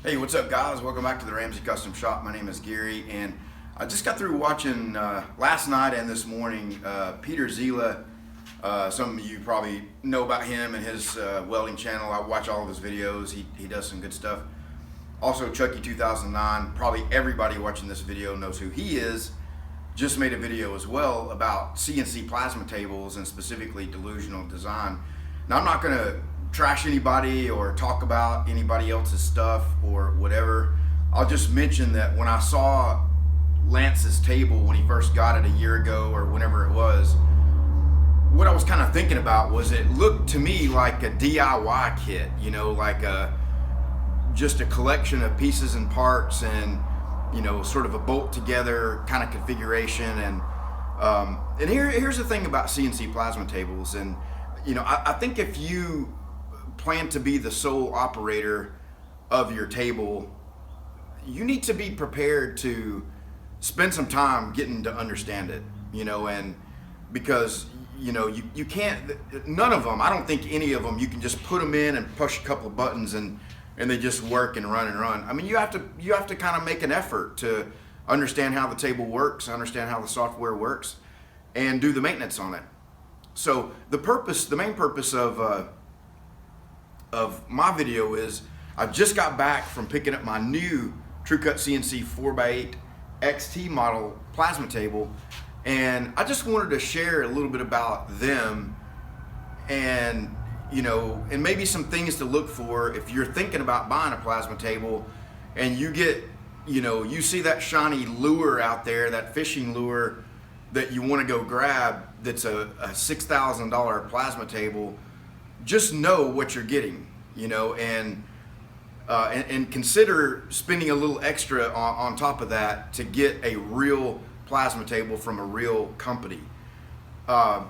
Hey, what's up guys? Welcome back to the Ramsey Custom Shop. My name is Gary, and I just got through watching last night and this morning Peter Zila. Some of you probably know about him and his welding channel. I watch all of his videos. He does some good stuff. Also Chucke2009, probably everybody watching this video knows who he is. Just made a video as well about CNC plasma tables and specifically delusional design. Now I'm not going to trash anybody or talk about anybody else's stuff or whatever. I'll just mention that when I saw Lance's table when he first got it a year ago or whenever it was, what I was kind of thinking about was it looked to me like a DIY kit, you know, like just a collection of pieces and parts and, you know, sort of a bolt together kind of configuration. And here's the thing about CNC plasma tables. And, you know, I think if you plan to be the sole operator of your table, you need to be prepared to spend some time getting to understand it, you know, and because, you know, you can't, none of them, I don't think any of them, you can just put them in and push a couple of buttons and they just work and run and run. I mean, you have to kind of make an effort to understand how the table works, understand how the software works, and do the maintenance on it. So the main purpose of my video is I just got back from picking up my new Trucutcnc 4x8 XT model plasma table, and I just wanted to share a little bit about them and, you know, and maybe some things to look for if you're thinking about buying a plasma table and you get, you know, you see that shiny lure out there, that fishing lure that you want to go grab that's a $6,000 plasma table. Just know what you're getting, you know, and consider spending a little extra on top of that to get a real plasma table from a real company. And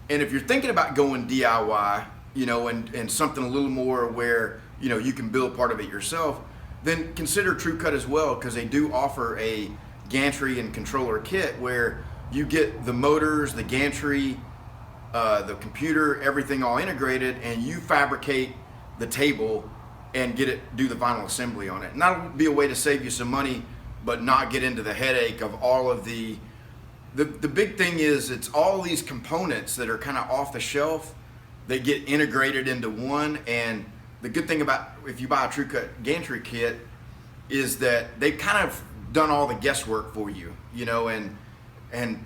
if you're thinking about going DIY, you know, and something a little more where, you know, you can build part of it yourself, then consider TrueCut as well, because they do offer a gantry and controller kit where you get the motors, the gantry, the computer, everything all integrated, and you fabricate the table and do the final assembly on it. And that'll be a way to save you some money, but not get into the headache of all of the big thing is it's all these components that are kind of off the shelf. They get integrated into one, and the good thing about if you buy a TrueCut gantry kit is that they've kind of done all the guesswork for you, you know, and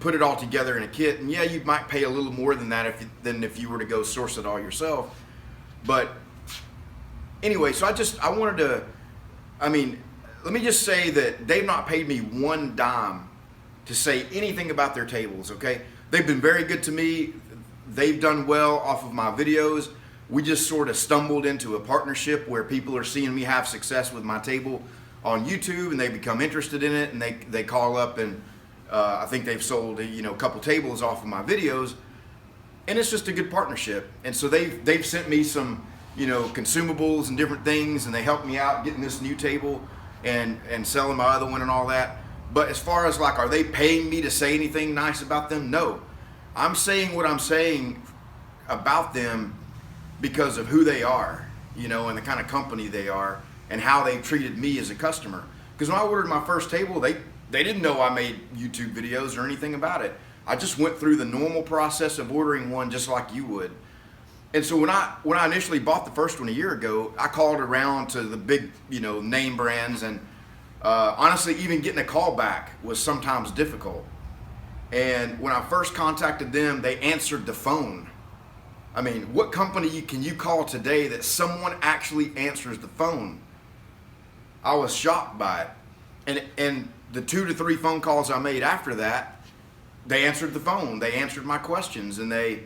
put it all together in a kit. And yeah, you might pay a little more than that than if you were to go source it all yourself. But anyway, so I wanted to, I mean, let me just say that they've not paid me one dime to say anything about their tables, okay? They've been very good to me. They've done well off of my videos. We just sort of stumbled into a partnership where people are seeing me have success with my table on YouTube, and they become interested in it, and they call up, and I think they've sold, you know, a couple tables off of my videos, and it's just a good partnership. And so they've sent me some, you know, consumables and different things, and they helped me out getting this new table and selling my other one and all that. But as far as like, are they paying me to say anything nice about them? No. I'm saying what I'm saying about them because of who they are, you know, and the kind of company they are and how they've treated me as a customer. Because when I ordered my first table, they didn't know I made YouTube videos or anything about it. I just went through the normal process of ordering one just like you would. And so when I initially bought the first one a year ago, I called around to the big, you know, name brands, and honestly, even getting a call back was sometimes difficult. And when I first contacted them, they answered the phone. I mean, what company can you call today that someone actually answers the phone? I was shocked by it. And the 2 to 3 phone calls I made after that, they answered the phone. They answered my questions, and they,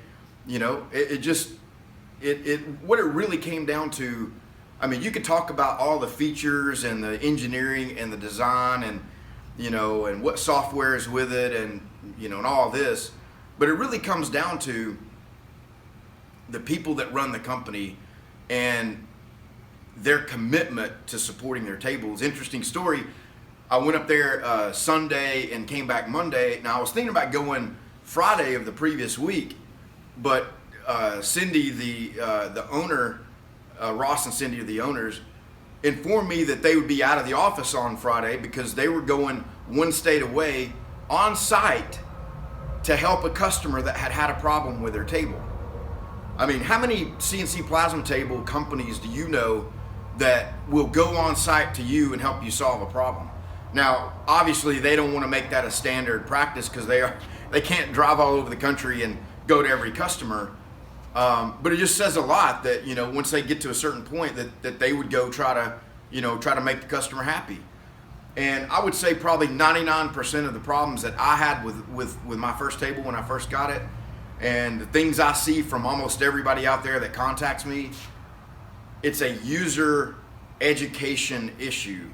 you know, what it really came down to, I mean, you could talk about all the features and the engineering and the design and, you know, and what software is with it and, you know, and all this, but it really comes down to the people that run the company and their commitment to supporting their tables. Interesting story. I went up there Sunday and came back Monday. Now I was thinking about going Friday of the previous week, but Cindy, the owner, Ross and Cindy are the owners, informed me that they would be out of the office on Friday because they were going one state away on site to help a customer that had a problem with their table. I mean, how many CNC plasma table companies do you know that will go on site to you and help you solve a problem? Now, obviously, they don't want to make that a standard practice because they can't drive all over the country and go to every customer. But it just says a lot that, you know, once they get to a certain point that they would go try to make the customer happy. And I would say probably 99% of the problems that I had with my first table when I first got it, and the things I see from almost everybody out there that contacts me, it's a user education issue.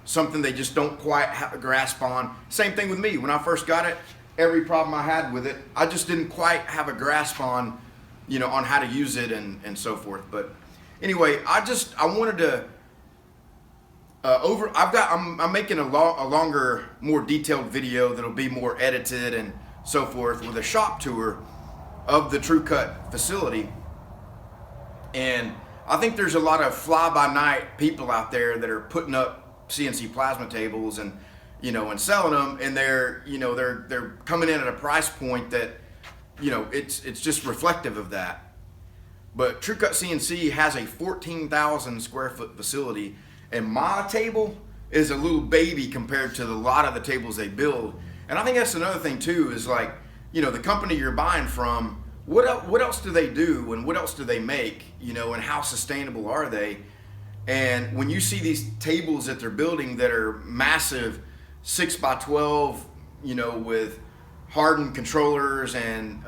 Something they just don't quite have a grasp on. Same thing with me. When I first got it, every problem I had with it, I just didn't quite have a grasp on, you know, on how to use it and so forth. But anyway, I wanted to I'm making a longer, more detailed video that'll be more edited and so forth with a shop tour of the TruCut facility. And I think there's a lot of fly-by-night people out there that are putting up CNC plasma tables and, you know, and selling them, and they're coming in at a price point that, you know, it's just reflective of that. But Trucutcnc has a 14,000 square foot facility, and my table is a little baby compared to a lot of the tables they build. And I think that's another thing too, is like, you know, the company you're buying from, what else do they do and what else do they make, you know, and how sustainable are they? And when you see these tables that they're building that are massive 6x12, you know, with hardened controllers and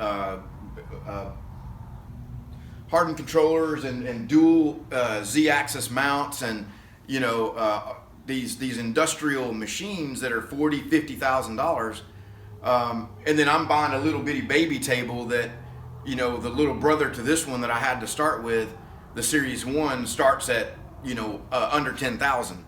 dual Z-axis mounts, and, you know, these industrial machines that are $40,000-$50,000, and then I'm buying a little bitty baby table that, you know, the little brother to this one that I had to start with, the Series 1, starts at, you know, under 10,000.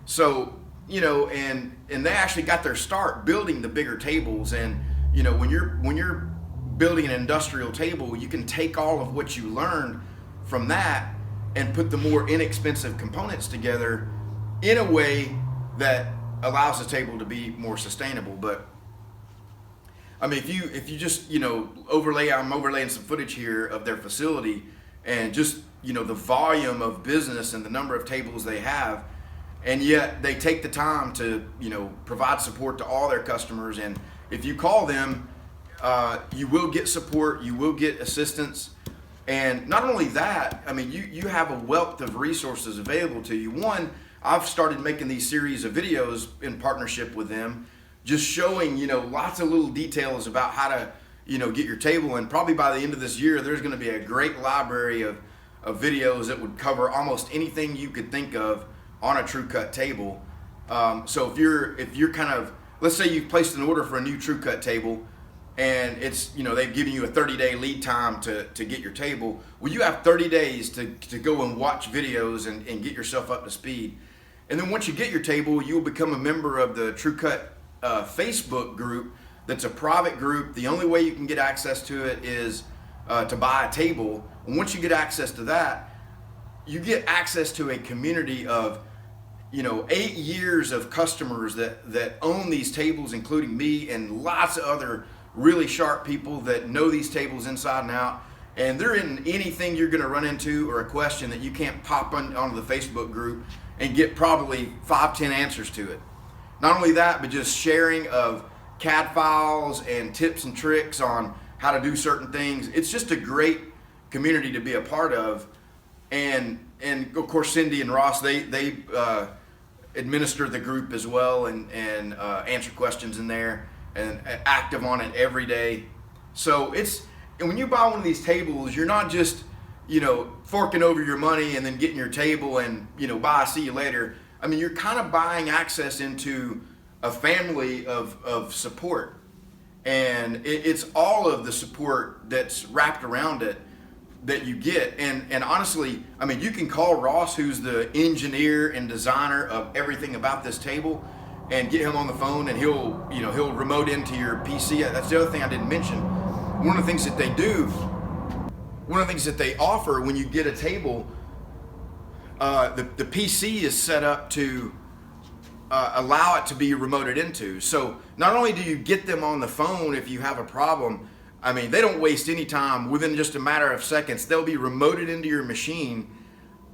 So, you know, and they actually got their start building the bigger tables. And, you know, when you're building an industrial table, you can take all of what you learned from that and put the more inexpensive components together in a way that allows the table to be more sustainable. But I mean, if you just, you know, I'm overlaying some footage here of their facility, and just, you know, the volume of business and the number of tables they have, and yet they take the time to, you know, provide support to all their customers. And if you call them, you will get support, you will get assistance. And not only that, I mean, you have a wealth of resources available to you. One, I've started making these series of videos in partnership with them, just showing, you know, lots of little details about how to, you know, get your table. And probably by the end of this year, there's going to be a great library of videos that would cover almost anything you could think of on a TruCut table. So if you're kind of, let's say you've placed an order for a new TruCut table, and it's, you know, they've given you a 30-day lead time to get your table. Well, you have 30 days to go and watch videos and get yourself up to speed. And then once you get your table, you'll become a member of the TruCut Facebook group. That's a private group. The only way you can get access to it is to buy a table. And once you get access to that, you get access to a community of, you know, 8 years of customers that own these tables, including me and lots of other really sharp people that know these tables inside and out. And there isn't anything you're going to run into or a question that you can't pop onto the Facebook group and get probably 5-10 answers to it. Not only that, but just sharing of CAD files and tips and tricks on how to do certain things. It's just a great community to be a part of. And of course, Cindy and Ross, they administer the group as well, and answer questions in there, and active on it every day. So and when you buy one of these tables, you're not just, you know, forking over your money and then getting your table and, you know, bye, see you later. I mean, you're kind of buying access into a family of support, and it's all of the support that's wrapped around it that you get. And honestly, I mean, you can call Ross, who's the engineer and designer of everything about this table, and get him on the phone, and he'll remote into your PC. That's the other thing I didn't mention. One of the things that they offer when you get a table, the PC is set up to allow it to be remoted into. So not only do you get them on the phone if you have a problem, I mean, they don't waste any time. Within just a matter of seconds, they'll be remoted into your machine,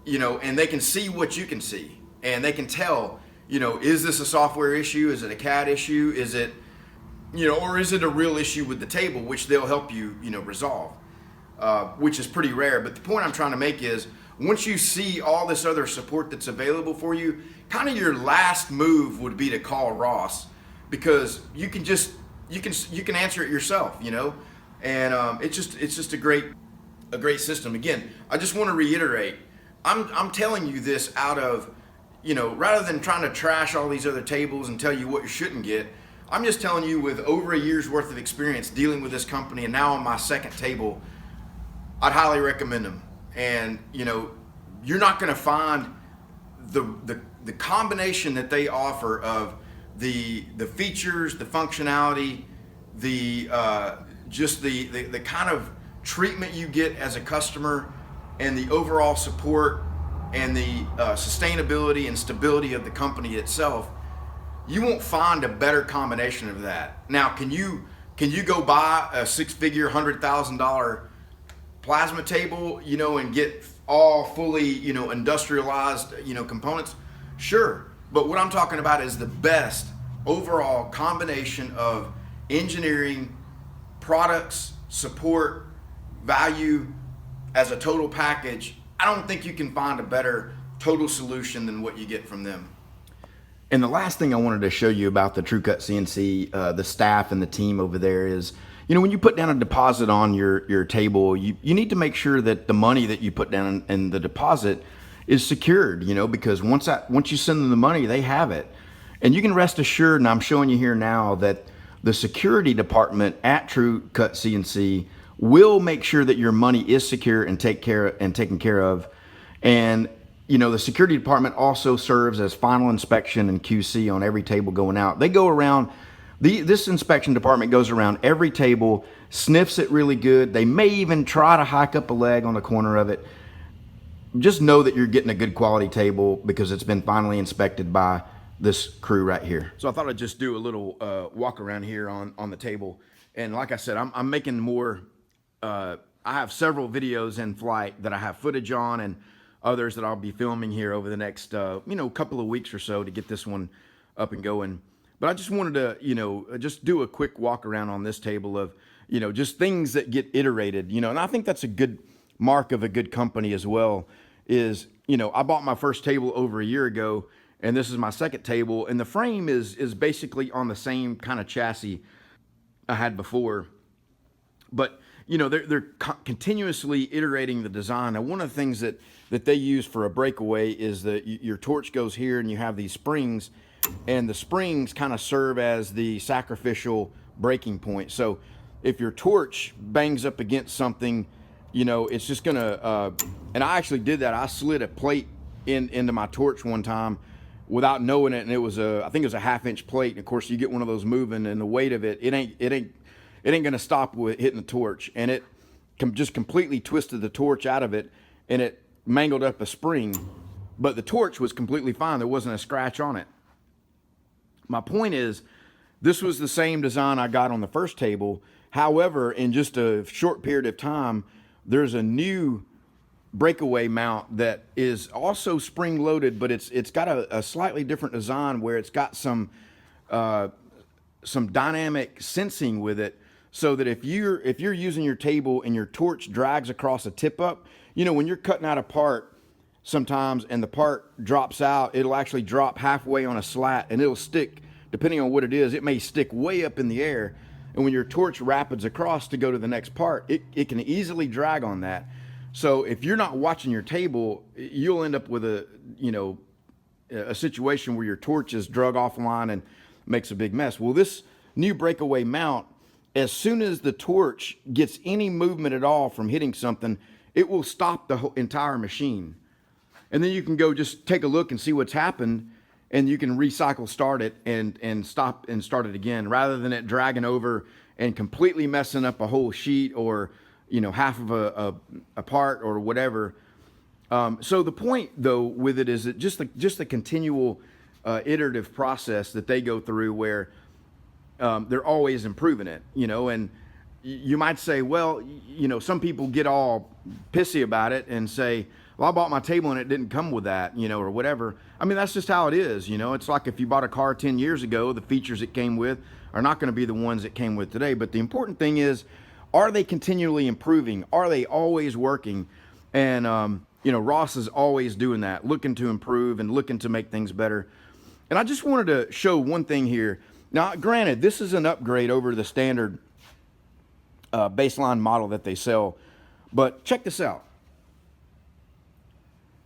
you know, and they can see what you can see. And they can tell, you know, is this a software issue? Is it a CAD issue? Is it, you know, or is it a real issue with the table, which they'll help you, you know, resolve, which is pretty rare. But the point I'm trying to make is, once you see all this other support that's available for you, kind of your last move would be to call Ross, because you can just, you can answer it yourself, you know, and it's just a great system. Again, I just want to reiterate, I'm telling you this out of, you know, rather than trying to trash all these other tables and tell you what you shouldn't get, I'm just telling you with over a year's worth of experience dealing with this company, and now on my second table, I'd highly recommend them. And, you know, you're not going to find the combination that they offer of the features, the functionality, the just the kind of treatment you get as a customer, and the overall support and the sustainability and stability of the company itself. You won't find a better combination of that. Now, can you go buy a six-figure, $100,000 plasma table, you know, and get all fully, you know, industrialized, you know, components? Sure. But what I'm talking about is the best overall combination of engineering, products, support, value as a total package. I don't think you can find a better total solution than what you get from them. And the last thing I wanted to show you about the Trucutcnc, the staff and the team over there is, you know, when you put down a deposit on your table, you need to make sure that the money that you put down in the deposit is secured, you know, because once you send them the money, they have it. And you can rest assured, and I'm showing you here now, that the security department at Trucutcnc will make sure that your money is secure and taken care of. And you know, the security department also serves as final inspection and QC on every table going out. They go around, this inspection department goes around every table, sniffs it really good. They may even try to hike up a leg on the corner of it. Just know that you're getting a good quality table because it's been finally inspected by this crew right here. So I thought I'd just do a little walk around here on the table. And like I said, I'm making more, I have several videos in flight that I have footage on, and others that I'll be filming here over the next, you know, couple of weeks or so to get this one up and going. But I just wanted to, you know, just do a quick walk around on this table of, you know, just things that get iterated, you know, and I think that's a good mark of a good company as well is, you know, I bought my first table over a year ago, and this is my second table, and the frame is basically on the same kind of chassis I had before. But you know, they're continuously iterating the design. Now, one of the things that they use for a breakaway is that your torch goes here and you have these springs, and the springs kind of serve as the sacrificial breaking point. So if your torch bangs up against something, you know, it's just gonna, and I actually did that. I slid a plate into my torch one time without knowing it, and it was I think it was a 1/2-inch plate. And of course you get one of those moving, and the weight of it ain't gonna stop with hitting the torch, and it just completely twisted the torch out of it, and it mangled up a spring. But the torch was completely fine. There wasn't a scratch on it. My point is, this was the same design I got on the first table. However, in just a short period of time, there's a new breakaway mount that is also spring loaded, but it's got a slightly different design where it's got some dynamic sensing with it, so that if you're using your table and your torch drags across a tip up, you know, when you're cutting out a part sometimes and the part drops out, it'll actually drop halfway on a slat, and it'll stick, depending on what it is, it may stick way up in the air. And when your torch rapids across to go to the next part, it can easily drag on that. So if you're not watching your table, you'll end up with a situation where your torch is drug offline and makes a big mess. Well, this new breakaway mount, as soon as the torch gets any movement at all from hitting something, it will stop the whole entire machine. And then you can go just take a look and see what's happened, and you can recycle start it and stop and start it again, rather than it dragging over and completely messing up a whole sheet or, you know, half of a part or whatever. So the point, though, with it is that just the continual iterative process that they go through, where they're always improving it, and you might say, well, some people get all pissy about it and say, well, I bought my table and it didn't come with that, or whatever. I mean, that's just how it is. It's like if you bought a car 10 years ago, the features it came with are not going to be the ones it came with today. But the important thing is, are they continually improving? Are they always working? And, Ross is always doing that, looking to improve and looking to make things better. And I just wanted to show one thing here. Now, granted, this is an upgrade over the standard baseline model that they sell, but check this out.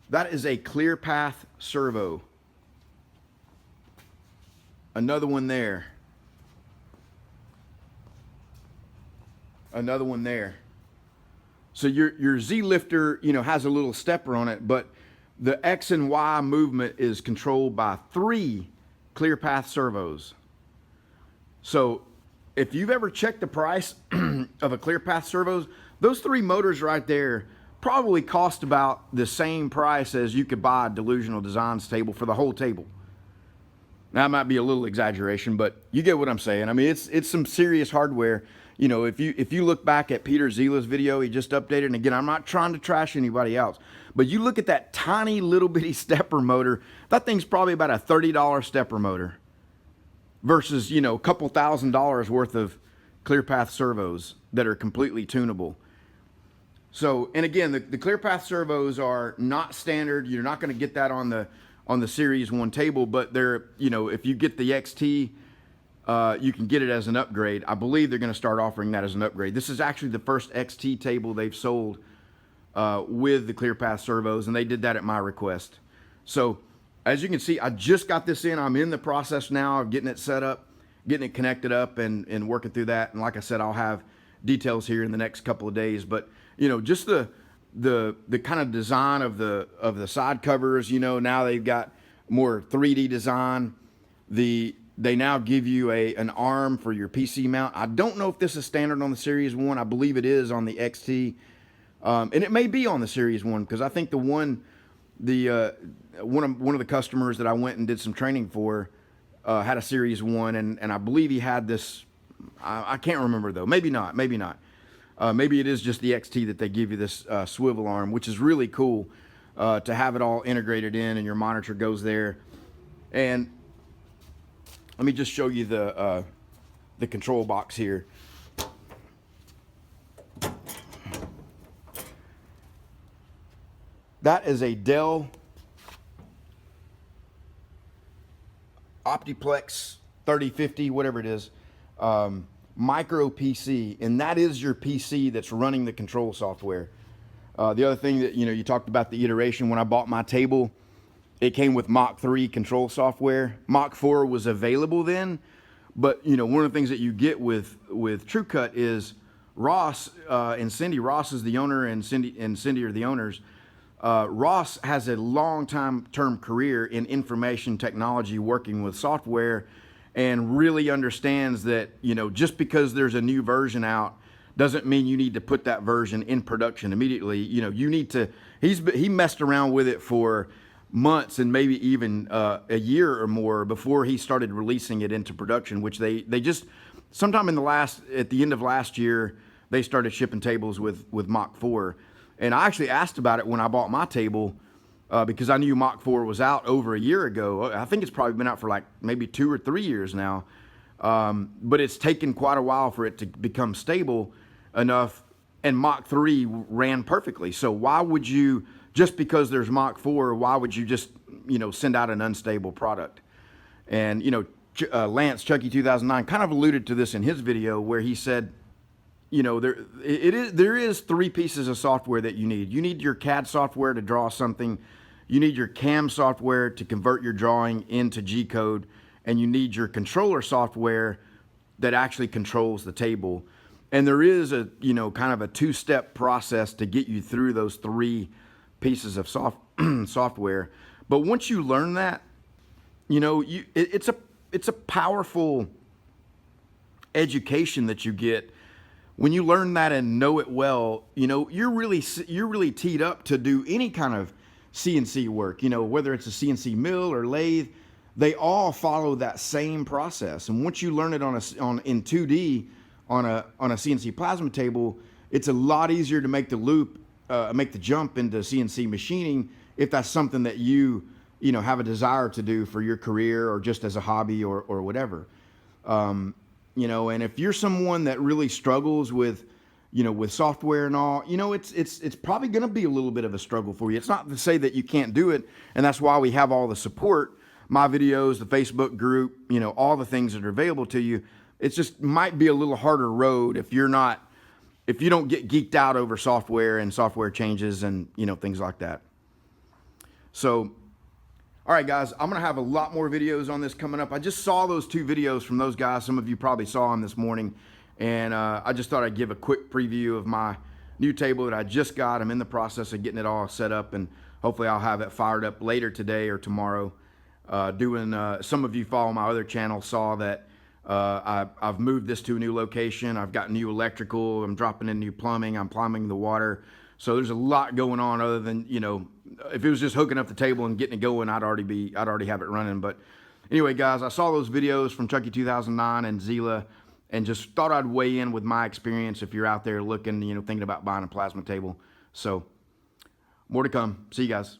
That is a ClearPath servo. Another one there. Another one there. So your Z lifter, has a little stepper on it, but the X and Y movement is controlled by 3 ClearPath servos. So if you've ever checked the price of a ClearPath servos, those 3 motors right there probably cost about the same price as you could buy a Delusional Designs table for the whole table. Now, that might be a little exaggeration, but you get what I'm saying. I mean, it's some serious hardware. If you look back at Peter Zila's video, he just updated, and again, I'm not trying to trash anybody else, but you look at that tiny little bitty stepper motor, that thing's probably about a $30 stepper motor versus, a couple $1,000s worth of ClearPath servos that are completely tunable. So, and again, the ClearPath servos are not standard. You're not going to get that on the Series 1 table, but they're, if you get the XT, you can get it as an upgrade. I believe they're going to start offering that as an upgrade. This is actually the first XT table they've sold with the ClearPath servos, and they did that at my request. So, as you can see, I just got this in. I'm in the process now of getting it set up, getting it connected up, and working through that. And like I said, I'll have details here in the next couple of days. But just the kind of design of the side covers. Now they've got more 3D design. They now give you an arm for your PC mount. I don't know if this is standard on the Series 1. I believe it is on the XT. And it may be on the Series 1, because I think one of the customers that I went and did some training for had a Series 1, and I believe he had this. I can't remember, though. Maybe not. Maybe it is just the XT that they give you this swivel arm, which is really cool to have it all integrated in, and your monitor goes there. And let me just show you the control box here. That is a Dell Optiplex 3050, whatever it is, micro PC, and that is your PC that's running the control software. The other thing that, you talked about the iteration. When I bought my table, it came with Mach 3 control software. Mach 4 was available then, but one of the things that you get with TrueCut is Ross and Cindy. Ross is the owner, and Cindy are the owners. Ross has a long-term career in information technology, working with software, and really understands that, just because there's a new version out doesn't mean you need to put that version in production immediately. You need to, he messed around with it for months and maybe even a year or more before he started releasing it into production, which they just, sometime at the end of last year, they started shipping tables with Mach 4. And I actually asked about it when I bought my table, because I knew Mach 4 was out over a year ago. I think it's probably been out for like maybe 2 or 3 years now. But it's taken quite a while for it to become stable enough, and Mach 3 ran perfectly. So why would you, just because there's Mach 4, why would you just, send out an unstable product? And, Lance, Chucke2009, kind of alluded to this in his video, where he said, there is 3 pieces of software that you need. You need your CAD software to draw something. You need your CAM software to convert your drawing into G-code. And you need your controller software that actually controls the table. And there is a, kind of a 2-step process to get you through those 3 pieces of software. But once you learn that, it's a powerful education that you get. When you learn that and know it well, you're really teed up to do any kind of CNC work, you know, whether it's a CNC mill or lathe, they all follow that same process. And once you learn it in 2D on a CNC plasma table, it's a lot easier to make the loop, make the jump into CNC machining if that's something that you know, have a desire to do for your career or just as a hobby or whatever. You know, and if you're someone that really struggles with, you know, with software and all, you know, it's probably going to be a little bit of a struggle for you. It's not to say that you can't do it, and that's why we have all the support, my videos, the Facebook group, you know, all the things that are available to you. It's just might be a little harder road if you don't get geeked out over software and software changes and, you know, things like that. So, all right, guys, I'm going to have a lot more videos on this coming up. I just saw those 2 videos from those guys. Some of you probably saw them this morning. And I just thought I'd give a quick preview of my new table that I just got. I'm in the process of getting it all set up, and hopefully I'll have it fired up later today or tomorrow. Some of you follow my other channel saw that I've moved this to a new location. I've got new electrical. I'm dropping in new plumbing. I'm plumbing the water. So there's a lot going on other than, you know, if it was just hooking up the table and getting it going, I'd already have it running. But anyway, guys, I saw those videos from Chucke2009 and Zila and just thought I'd weigh in with my experience if you're out there looking, you know, thinking about buying a plasma table. So more to come. See you guys.